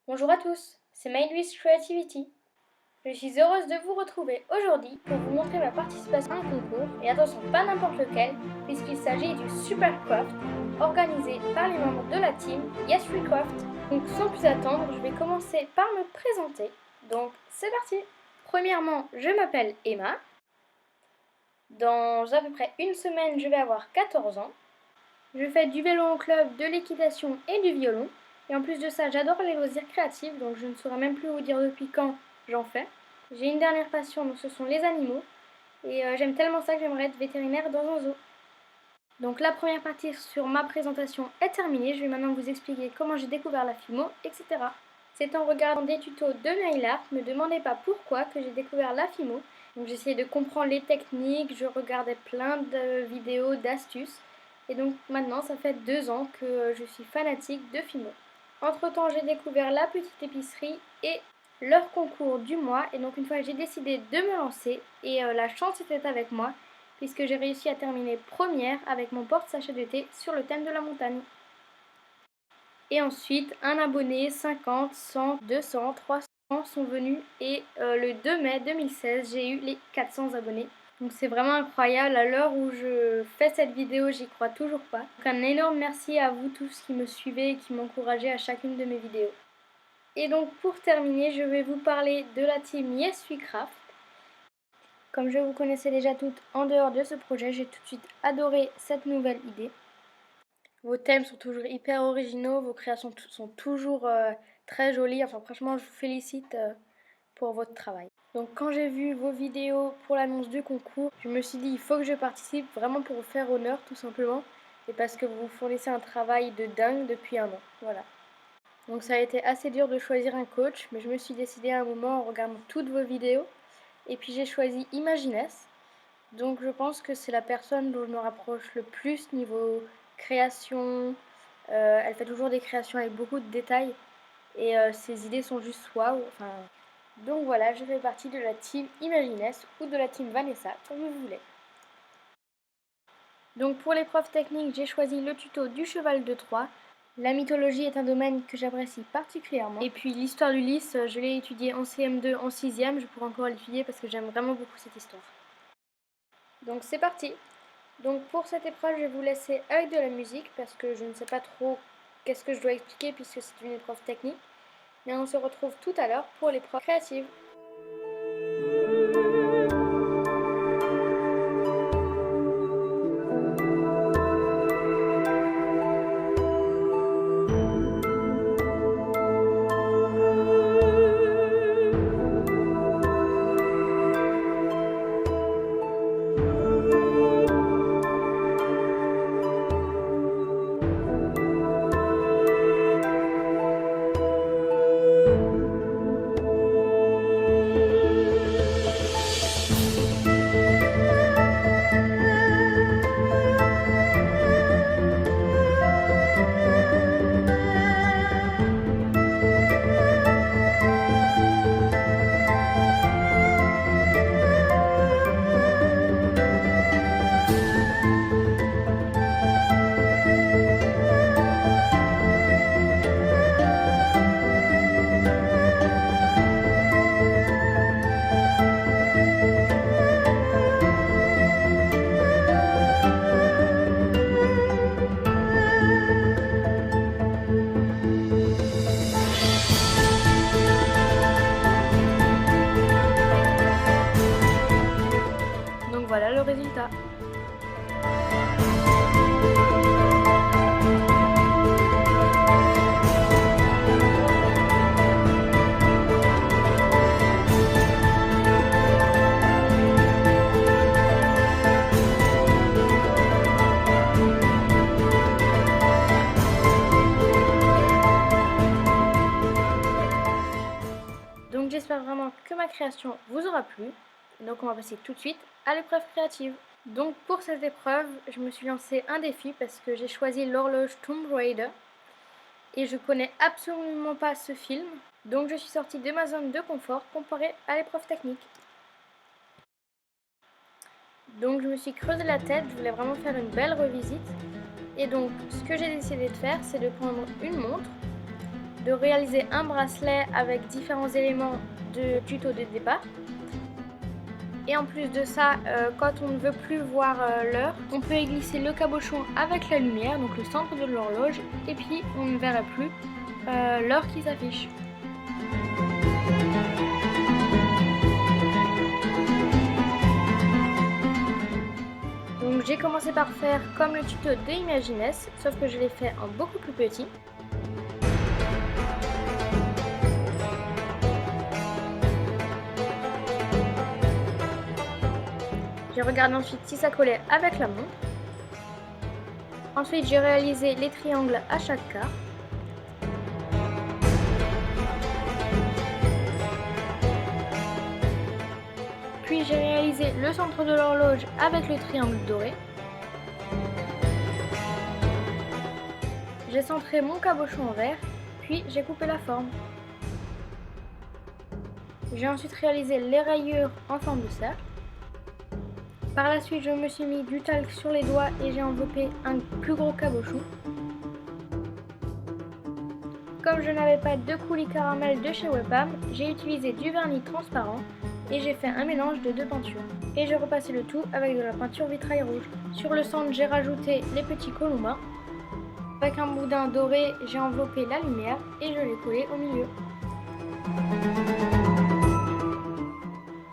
Bonjour à tous, c'est Made with Creativity. Je suis heureuse de vous retrouver aujourd'hui pour vous montrer ma participation à un concours, et attention, pas n'importe lequel, puisqu'il s'agit du Supercraft, organisé par les membres de la team Yes We Craft. Donc sans plus attendre, je vais commencer par me présenter. Donc c'est parti. Premièrement, je m'appelle Emma. Dans à peu près une semaine, je vais avoir 14 ans. Je fais du vélo en club, de l'équitation et du violon. Et en plus de ça, j'adore les loisirs créatifs, donc je ne saurais même plus vous dire depuis quand j'en fais. J'ai une dernière passion, donc ce sont les animaux. Et j'aime tellement ça que j'aimerais être vétérinaire dans un zoo. Donc la première partie sur ma présentation est terminée. Je vais maintenant vous expliquer comment j'ai découvert la FIMO, etc. C'est en regardant des tutos de nail art, ne me demandez pas pourquoi, que j'ai découvert la FIMO. Donc j'essayais de comprendre les techniques, je regardais plein de vidéos, d'astuces. Et donc maintenant, ça fait 2 ans que je suis fanatique de FIMO. Entre temps, j'ai découvert la petite épicerie et leur concours du mois. Et donc une fois, j'ai décidé de me lancer et la chance était avec moi puisque j'ai réussi à terminer première avec mon porte-sachet de thé sur le thème de la montagne. Et ensuite, un abonné, 50, 100, 200, 300 sont venus et le 2 mai 2016, j'ai eu les 400 abonnés. Donc c'est vraiment incroyable, à l'heure où je fais cette vidéo, j'y crois toujours pas. Donc un énorme merci à vous tous qui me suivez et qui m'encouragez à chacune de mes vidéos. Et donc pour terminer, je vais vous parler de la team Yes We Craft. Comme je vous connaissais déjà toutes en dehors de ce projet, j'ai tout de suite adoré cette nouvelle idée. Vos thèmes sont toujours hyper originaux, vos créations sont toujours très jolies. Enfin franchement, je vous félicite pour votre travail. Donc quand j'ai vu vos vidéos pour l'annonce du concours, je me suis dit il faut que je participe vraiment pour vous faire honneur tout simplement. Et parce que vous fournissez un travail de dingue depuis un an. Voilà. Donc ça a été assez dur de choisir un coach, mais je me suis décidée à un moment en regardant toutes vos vidéos. Et puis j'ai choisi Imagines. Donc je pense que c'est la personne dont je me rapproche le plus niveau création. Elle fait toujours des créations avec beaucoup de détails. Et ses idées sont juste waouh. Enfin, donc voilà, je fais partie de la team Imagines ou de la team Vanessa, comme vous voulez. Donc pour l'épreuve technique, j'ai choisi le tuto du cheval de Troie. La mythologie est un domaine que j'apprécie particulièrement. Et puis l'histoire d'Ulysse, je l'ai étudiée en CM2, en 6e. Je pourrais encore l'étudier parce que j'aime vraiment beaucoup cette histoire. Donc c'est parti. Donc pour cette épreuve, je vais vous laisser avec de la musique parce que je ne sais pas trop qu'est-ce que je dois expliquer puisque c'est une épreuve technique. Mais on se retrouve tout à l'heure pour l'épreuve créative. Donc voilà le résultat. Donc j'espère vraiment que ma création vous aura plu. Donc on va passer tout de suite à l'épreuve créative. Donc pour cette épreuve, je me suis lancé un défi parce que j'ai choisi l'horloge Tomb Raider. Et je connais absolument pas ce film. Donc je suis sortie de ma zone de confort comparée à l'épreuve technique. Donc je me suis creusé la tête, je voulais vraiment faire une belle revisite. Et donc ce que j'ai décidé de faire, c'est de prendre une montre, de réaliser un bracelet avec différents éléments de tuto de départ. Et en plus de ça, quand on ne veut plus voir l'heure, on peut y glisser le cabochon avec la lumière, donc le centre de l'horloge, et puis on ne verra plus l'heure qui s'affiche. Donc j'ai commencé par faire comme le tuto de Imagines, sauf que je l'ai fait en beaucoup plus petit. J'ai regardé ensuite si ça collait avec la montre. Ensuite, j'ai réalisé les triangles à chaque quart. Puis j'ai réalisé le centre de l'horloge avec le triangle doré. J'ai centré mon cabochon en verre, puis j'ai coupé la forme. J'ai ensuite réalisé les rayures en forme de cercle. Par la suite, je me suis mis du talc sur les doigts et j'ai enveloppé un plus gros cabochon. Comme je n'avais pas de coulis caramel de chez Webam, j'ai utilisé du vernis transparent et j'ai fait un mélange de deux peintures. Et j'ai repassé le tout avec de la peinture vitrail rouge. Sur le centre, j'ai rajouté les petits columbins. Avec un boudin doré, j'ai enveloppé la lumière et je l'ai collé au milieu.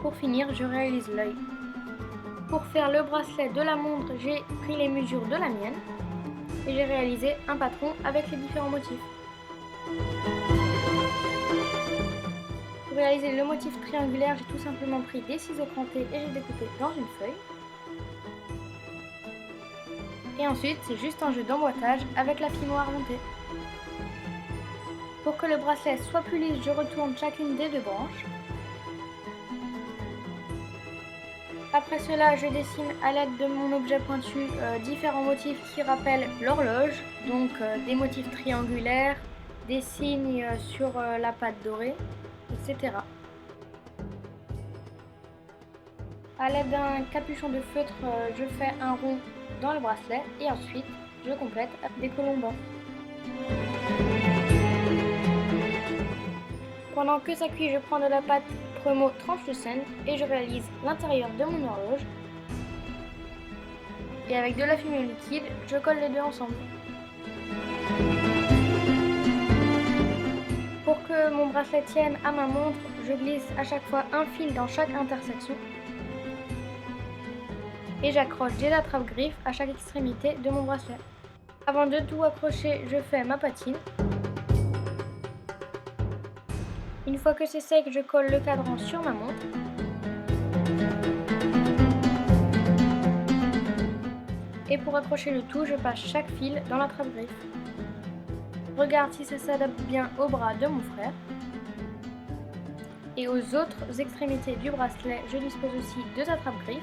Pour finir, je réalise l'œil. Pour faire le bracelet de la montre, j'ai pris les mesures de la mienne et j'ai réalisé un patron avec les différents motifs. Pour réaliser le motif triangulaire, j'ai tout simplement pris des ciseaux crantés et j'ai découpé dans une feuille. Et ensuite, c'est juste un jeu d'emboîtage avec la fimo argentée. Pour que le bracelet soit plus lisse, je retourne chacune des deux branches. Après cela, je dessine à l'aide de mon objet pointu différents motifs qui rappellent l'horloge, donc des motifs triangulaires, des signes sur la pâte dorée, etc. À l'aide d'un capuchon de feutre, je fais un rond dans le bracelet et ensuite je complète avec des colombins. Pendant que ça cuit, je prends de la pâte Premo translucente et je réalise l'intérieur de mon horloge. Et avec de la fumée liquide, je colle les deux ensemble. Pour que mon bracelet tienne à ma montre, je glisse à chaque fois un fil dans chaque intersection. Et j'accroche des attrape-griffes à chaque extrémité de mon bracelet. Avant de tout accrocher, je fais ma patine. Une fois que c'est sec, je colle le cadran sur ma montre. Et pour accrocher le tout, je passe chaque fil dans l'attrape-griffe. Regarde si ça s'adapte bien au bras de mon frère. Et aux autres extrémités du bracelet, je dispose aussi deux attrape-griffes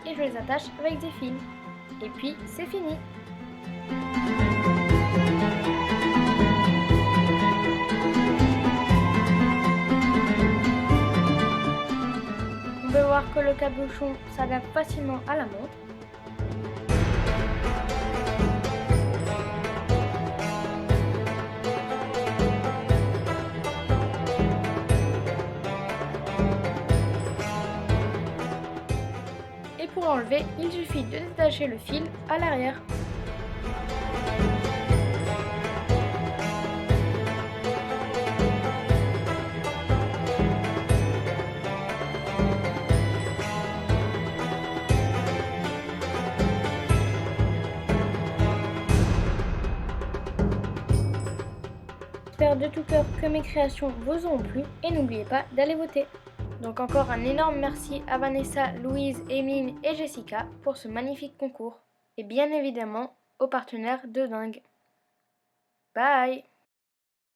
et je les attache avec des fils. Et puis, c'est fini! On peut voir que le cabochon s'adapte facilement à la montre. Et pour l'enlever, il suffit de détacher le fil à l'arrière. J'espère de tout cœur que mes créations vous auront plu et n'oubliez pas d'aller voter. Donc encore un énorme merci à Vanessa, Louise, Emeline et Jessica pour ce magnifique concours. Et bien évidemment aux partenaires de dingue. Bye!